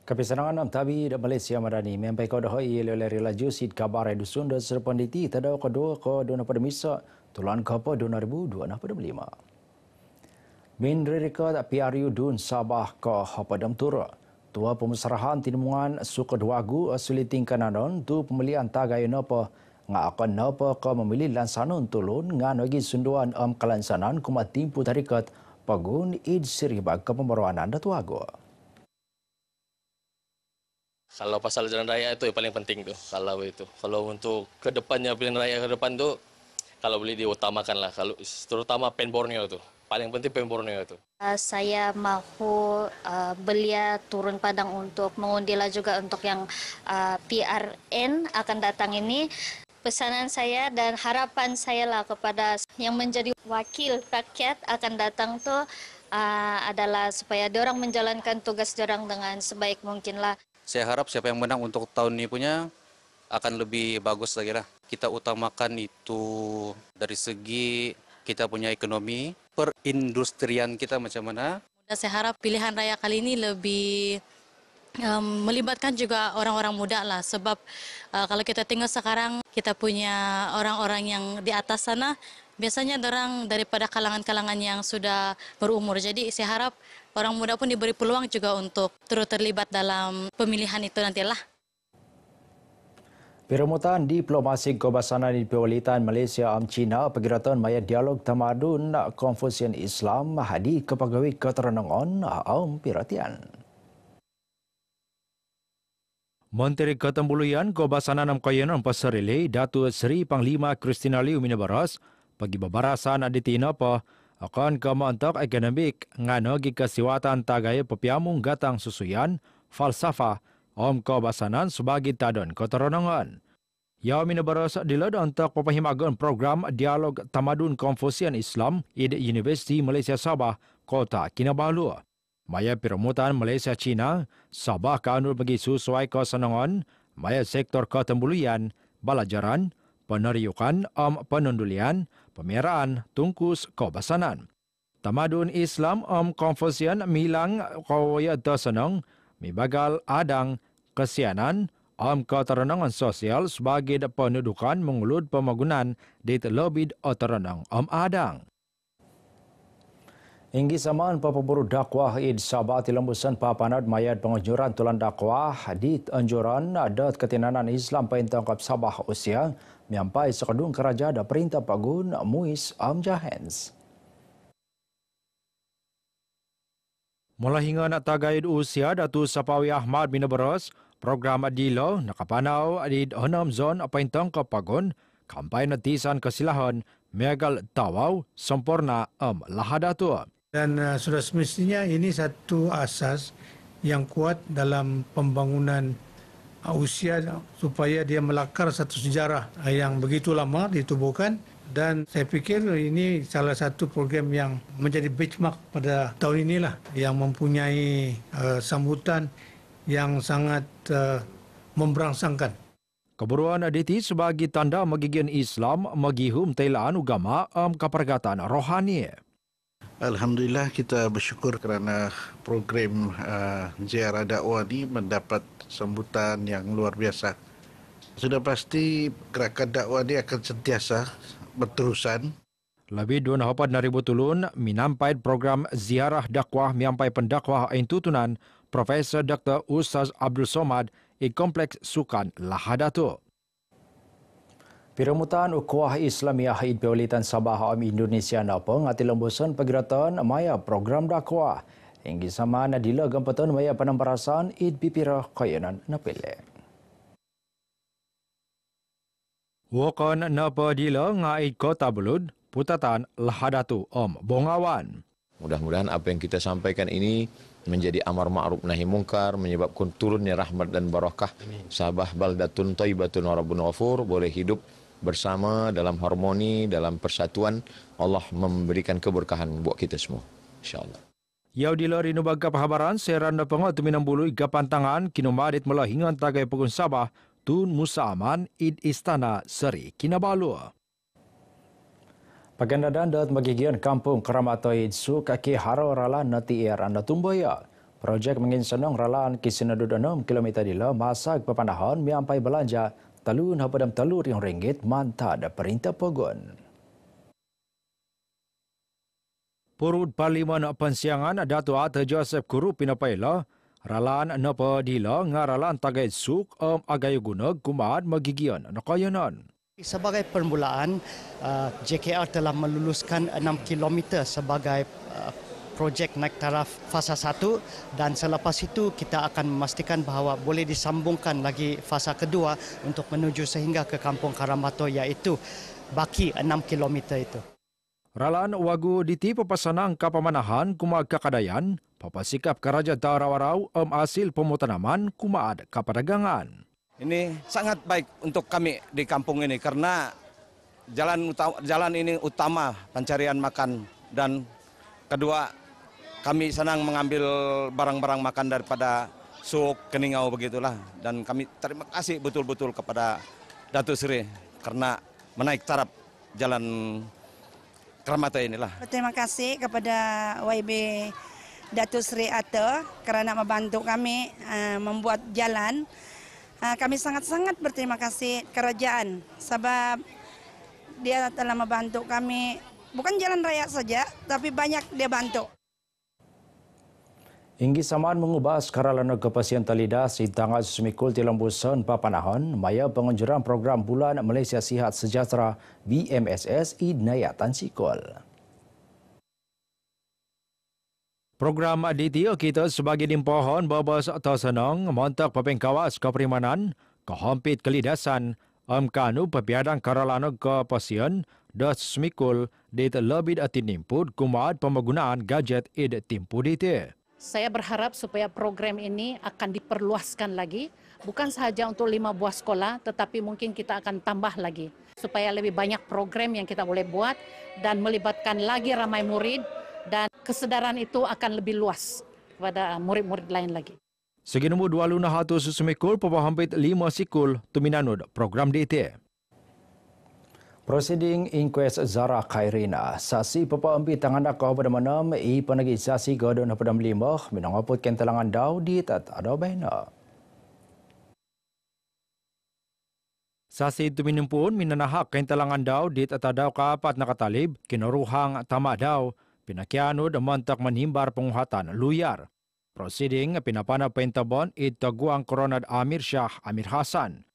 Kepisangan tabi da Malaysia Madani mempai kau dah ia lelari laju sid kabar dusun da serpanditi tada kedua ko dona pada misa tulan kapa 2025. Min rekat PRU dun Sabah ko hapadam tura. Tua pemusarahan tinemuan suka duagu suliting kananon tu pemilihan tagai napa nga akan napa ko memilih lansanon tulun ngan bagi sunduan kelansanan kuma timpu tarikat pagun id siribag kepembaruanan da tuagu. Kalau pasal jalan raya itu yang paling penting tuh. Kalau untuk kedepannya pilihan raya ke depan tuh, kalau boleh diutamakan lah. Kalau terutama PEN Borneo tuh, paling penting PEN Borneo tuh. Saya mahu belia turun padang untuk mengundilah juga untuk yang PRN akan datang ini. Pesanan saya dan harapan saya lah kepada yang menjadi wakil rakyat akan datang tuh adalah supaya diorang menjalankan tugas diorang dengan sebaik mungkin lah. Saya harap siapa yang menang untuk tahun ini punya akan lebih bagus lagi lah. Kita utamakan itu dari segi kita punya ekonomi, perindustrian kita macam mana. Saya harap pilihan raya kali ini lebih melibatkan juga orang-orang muda lah. Sebab kalau kita tengok sekarang kita punya orang-orang yang di atas sana, biasanya orang daripada kalangan-kalangan yang sudah berumur. Jadi saya harap orang muda pun diberi peluang juga untuk turut terlibat dalam pemilihan itu nantilah. Peremutan diplomasi kebasanan di Pemerintahan Malaysia China pergerakan maya dialog tamadun Konfusian Islam hadi ke pegawai keterangan perhatian. Menteri Ketemuluyan Kebasanan Amkayanan Pasarele Datuk Seri Panglima Kristina Liu Minabaras bagi babarasan aditina pa akan kemantak akademik ngano gi kesiwatan tagai pepiamung gatang susuyan falsafah kebasanan sebagai tadon keterangan. Ia minabaras dilad untuk pepahimagan program dialog tamadun Konfusian Islam di Universiti Malaysia Sabah Kota Kinabalu. Maya peremutan Malaysia China Sabah kanun bagi sesuai kesenangan maya sektor ketemuluyan, balajaran, peneriukan penundulian, pemeraan, tungkus kebasanan. Tamadun Islam Konfusian milang kawaya tersenang, mibagal adang, kesianan, keterangan sosial sebagai pendudukan mengulut pemagunan di telebid oteranang adang. Inggi samaan papaburu dakwah id Sabah tilembusan papanad mayat penganjuran tulan dakwah di anjuran adat ketinanan Islam paintangkap Sabah usia menyampai sekadung kerajaan da perintah pagun Muiz Jahens. Mula hingga nak tagaid usia Datu Sapawi Ahmad Minabaras, program adilo nakapanau di 6 zon paintangkap pagun kampai netisan kesilahan megal tawau sempurna lahadatu. Dan sudah semestinya ini satu asas yang kuat dalam pembangunan usia supaya dia melakar satu sejarah yang begitu lama ditubuhkan. Dan saya fikir ini salah satu program yang menjadi benchmark pada tahun inilah yang mempunyai sambutan yang sangat memberangsangkan. Keburuan aditi sebagai tanda magigian Islam magihum tailaan agama kepergatan rohani. Alhamdulillah kita bersyukur kerana program ziarah dakwah ini mendapat sambutan yang luar biasa. Sudah pasti gerakan dakwah ini akan sentiasa berterusan. Lebih 2,4 tulun minampai program ziarah dakwah miampai pendakwah Aintutunan Profesor Dr. Ustaz Abdul Somad di Kompleks Sukan Lahadatu. Peremutan Ukhuwah Islamiyah id Pemerintahan Sabah Indonesia napa ngati lembusan pergerakan maya program dakwah. Hingga sama nadila gampatan maya penambarasan id pipira kayanan napile. Wakan napa dila ngai Kota Belud putatan Lahadatu Bongawan. Mudah-mudahan apa yang kita sampaikan ini menjadi amar ma'ruf nahi mungkar, menyebabkan turunnya rahmat dan barakah. Sabah baldatun thayyibatun wa rabbun ghafur, boleh hidup bersama dalam harmoni, dalam persatuan. Allah memberikan keberkahan buat kita semua, insyaAllah. Yau dilari nubaga pahabaran seranda pengot minambulu igapan tangan kinumadit mula hingan tagai pegun Sabah Tun Musa Aman id Istana Seri Kinabalu. Pagandadan dat magigian kampung Keramatoi Su kaki haro rala nati anda tumbaya. Projek menginsenong ralaan kisinadud 6 km dila masag papanahan miampai belanja talun hapadam RM3 mantad perintah pogon. Purud Parlimen Pensiangan Dato' Ata Joseph Kuru pinapaila ralaan napa dila ngaralaan tagay suk agayo gunag kumaad magigian nakayanan. Sebagai permulaan, JKR telah meluluskan 6 km sebagai projek naik taraf fasa 1 dan selepas itu kita akan memastikan bahawa boleh disambungkan lagi fasa kedua untuk menuju sehingga ke Kampung Karambato iaitu baki 6 km itu. Ralaan wagu diti papasanang kapamanahan kumaad kakadayan, papasikap karaja Tarawarau hasil pemutanaman kumaad kapadagangan. Ini sangat baik untuk kami di kampung ini karena jalan ini utama pencarian makan dan kedua kami senang mengambil barang-barang makan daripada suk Keningau begitulah dan kami terima kasih betul-betul kepada Datuk Seri karena menaik taraf jalan Karambato inilah. Terima kasih kepada YB Datuk Seri Ata kerana membantu kami membuat jalan. Kami sangat-sangat berterima kasih kerajaan sebab dia telah membantu kami bukan jalan raya saja tapi banyak dia bantu. Inggi samaan mengubah sekaralana kepasian talida si tangat semikul di lembusan papanahan maya penganjuran program Bulan Malaysia Sihat Sejahtera BMSS Idnayatan Sikol. Program DTO kita sebagai dimpohon babas atau senang montak papengkawas keperimanan kehampit kelidasan kanu pepiadang karalana kepasian das semikul dit lebih atin input kumaad pemgunaan gadget id timpu DT. Saya berharap supaya program ini akan diperluaskan lagi, bukan sahaja untuk 5 buah sekolah, tetapi mungkin kita akan tambah lagi, supaya lebih banyak program yang kita boleh buat dan melibatkan lagi ramai murid dan kesedaran itu akan lebih luas kepada murid-murid lain lagi. Segi nombor 2 semikul papahampit 5 sikul tuminanud program DT. Proceeding inquest Zara Khairina, saksi papahampit tangan kau pada mana penagi saksi godon pada 5 minangaput kentelangan daw di tat ada bahina. Sasi itu minumpun minanahak kentelangan daw di tat ada kapat nakatalib kinaruhang tama daw pinakianud mantak menhimbar penguhatan luyar. Proceeding pinapana pentabon itaguang Koronad Amir Shah Amir Hasan.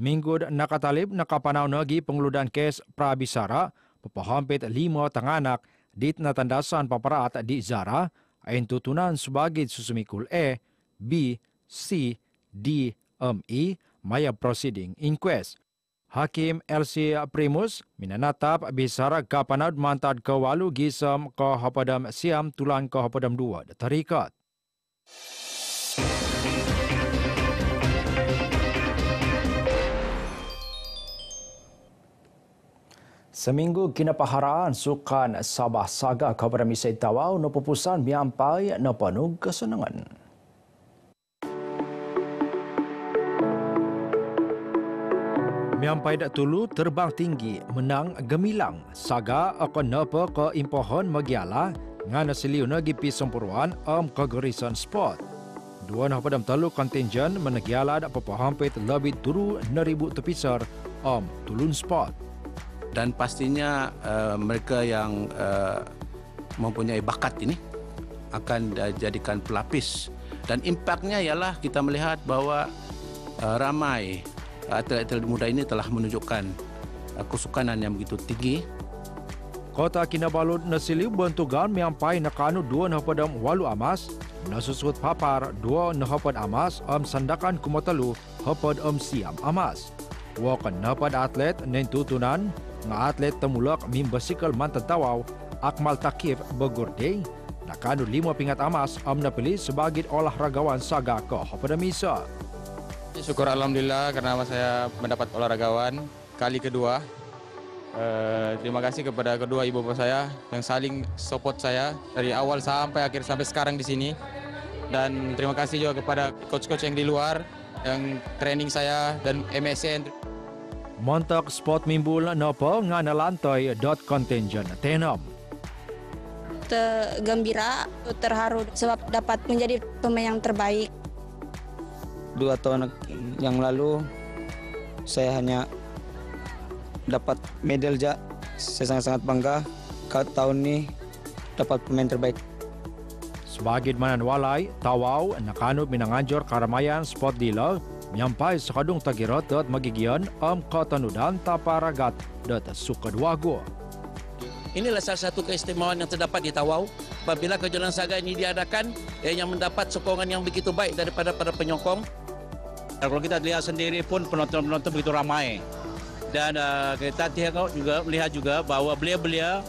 Minggu nakatalib nakapanaw nagi penguludan kes prabisara papahampit 5 tanganak dit natandasan paparaat di Zara ayon tutunan sebagai susumikul E, B, C, D, E maya proceeding inquest. Hakim LC Primus minanatap bisara kapanad mantad kewalu gisam kahapadam siam tulan kahapadam 2 tarikat. Seminggu kinapaharaan sukan Sabah Saga kepada Misai Tawau no pupusan miampai no penuh kesenangan. Miampai dak tulu terbang tinggi menang gemilang Saga akan napa ke impohon magiala ngana seliu nagi pisempurwan kegerisan sport. Dua nah padam talu kontingen menegiala dak papahampit lebih turu 1000 tepisar tulun sport. Dan pastinya mereka yang mempunyai bakat ini akan dijadikan pelapis dan impaknya ialah kita melihat bahawa ramai atlet-atlet muda ini telah menunjukkan kesukanan yang begitu tinggi. Kota Kinabalu nasiliu bentugan miampai nakanu 2 napadam 8 amas, nasusut papar 2 nahapad amas sandakan kumatalu hapad siam amas. Wakan napad atlet nentutunan nga atlet temulak mimbasikal mantantawaw Akmal Takif Begurding nakanu 5 pingat amas napili sebagai olahragawan Saga ke Hapadamisa. Syukur alhamdulillah karena saya mendapat olahragawan kali kedua. Terima kasih kepada kedua ibu bapak saya yang saling support saya dari awal sampai akhir sampai sekarang di sini. Dan terima kasih juga kepada coach-coach yang di luar yang training saya dan MSN. Montak sport mimbul napa ngana lantai .contingent tenam. gembira, terharu sebab dapat menjadi pemain yang terbaik. 2 tahun yang lalu saya hanya dapat medal saja. Saya sangat-sangat bangga kalau tahun ini dapat pemain terbaik. Sebagai mananwalay, Tawau nakanod minanganjor karamayan sport dealer menyampai sekadung tagirot dot magigian katanudan taparagat dot sukadwago. Inilah salah satu keistimewaan yang terdapat di Tawau. Apabila kejuaraan saga ini diadakan, yang mendapat sokongan yang begitu baik daripada para penyokong. Kalau kita lihat sendiri pun penonton-penonton begitu ramai. Dan kita melihat juga bahwa belia-belia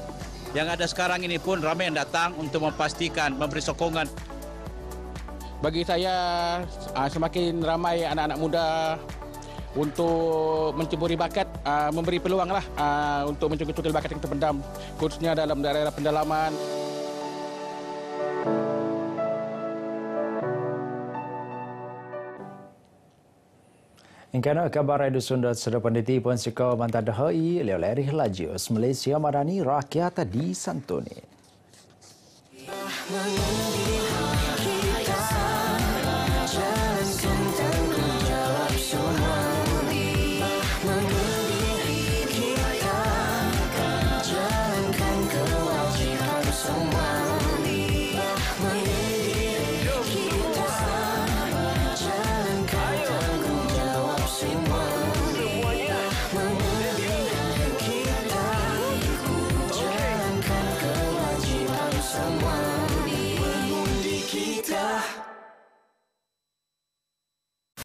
yang ada sekarang ini pun ramai yang datang untuk memastikan, memberi sokongan. Bagi saya, semakin ramai anak-anak muda untuk menceburi bakat, memberi peluang lah untuk mencukil bakat yang terpendam, khususnya dalam daerah pendalaman. Ingkana kabar Radio Sunda sedepan ditipun sika mantan dahai leo-leri Lajius Malaysia Madani rakyat di Santuni.